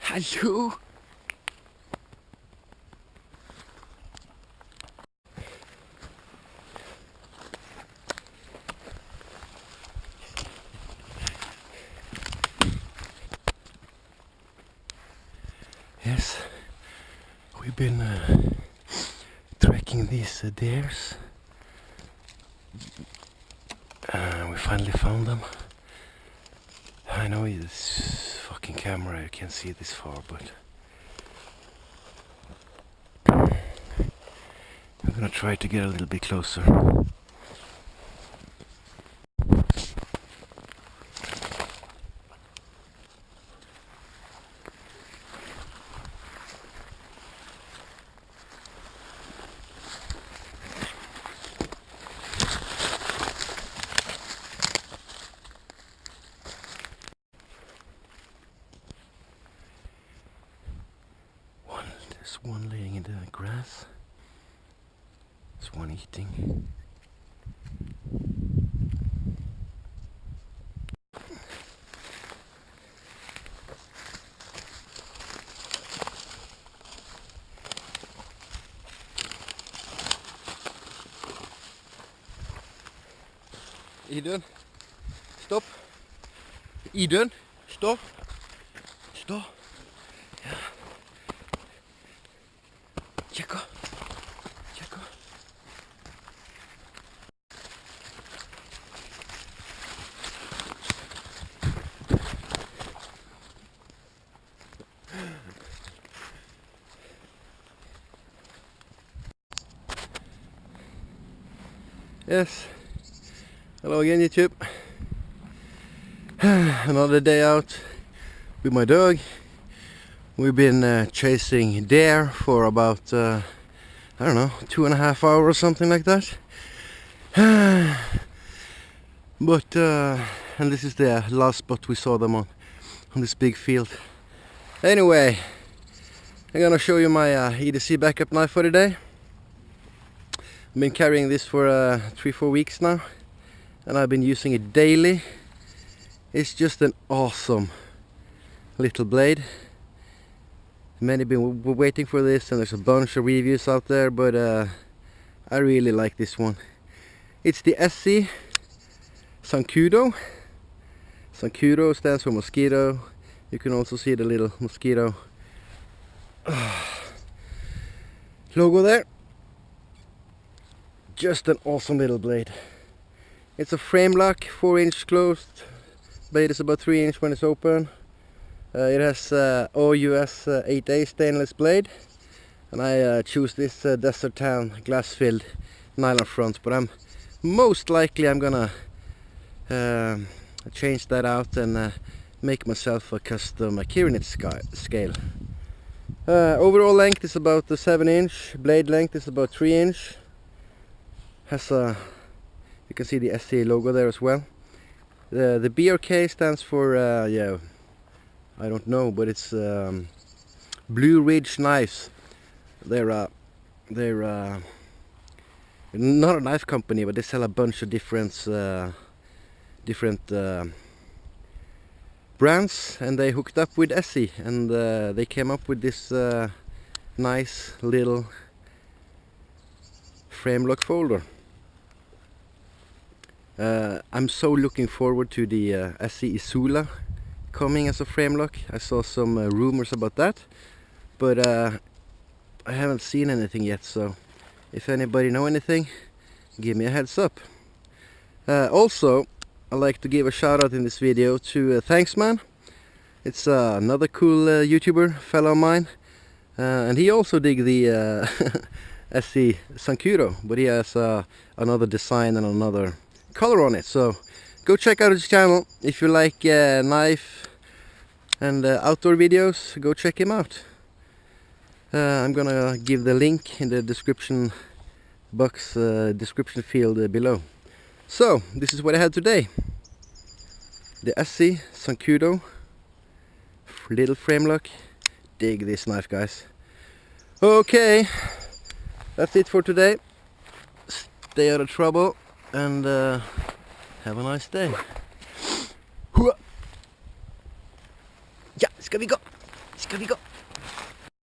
Hello. Yes, we've been tracking these deers. We finally found them. I know this fucking camera, you can't see this far, but I'm gonna try to get a little bit closer. There's one laying in the grass. There's one eating. Eden, stop. Eden, stop. Stop. Ja. Tjekka. Tjekka. Yes. Hello again, YouTube. Another day out with my dog. We've been chasing deer for about I don't know, 2.5 hours or something like that. But and this is the last spot we saw them on this big field. Anyway, I'm gonna show you my EDC backup knife for today. I've been carrying this for 3-4 weeks now, and I've been using it daily. It's just an awesome little blade. Many been waiting for this, and there's a bunch of reviews out there, but I really like this one. It's the Esee Zancudo. Zancudo stands for mosquito. You can also see the little mosquito logo there. Just an awesome little blade. It's a frame lock, 4-inch closed. Blade is about 3-inch when it's open. It has OUS 8A stainless blade, and I choose this Desert Town glass-filled nylon front, but I'm most likely I'm gonna change that out and make myself a custom Kirinit scale. Overall length is about 7-inch, blade length is about 3-inch. Has a, you can see the Esee logo there as well. The BRK stands for yeah, I don't know, but it's Blue Ridge Knives. They're not a knife company, but they sell a bunch of different brands, and they hooked up with Esee, and they came up with this nice little frame lock folder. I'm so looking forward to the Esee Isula coming as a frame lock. I saw some rumors about that, but I haven't seen anything yet, so if anybody know anything, give me a heads up. Also, I'd like to give a shout out in this video to Thanksman. It's another cool YouTuber fellow of mine, and he also dig the Esee Zancudo, but he has another design and another color on it, so go check out his channel. If you like knife and outdoor videos, go check him out. I'm gonna give the link in the description box, description field below. So this is what I had today: the Esee Zancudo little frame lock. Dig this knife, guys. Okay, that's it for today. Stay out of trouble and have a nice day. Ja, ska vi gå? Ska vi gå?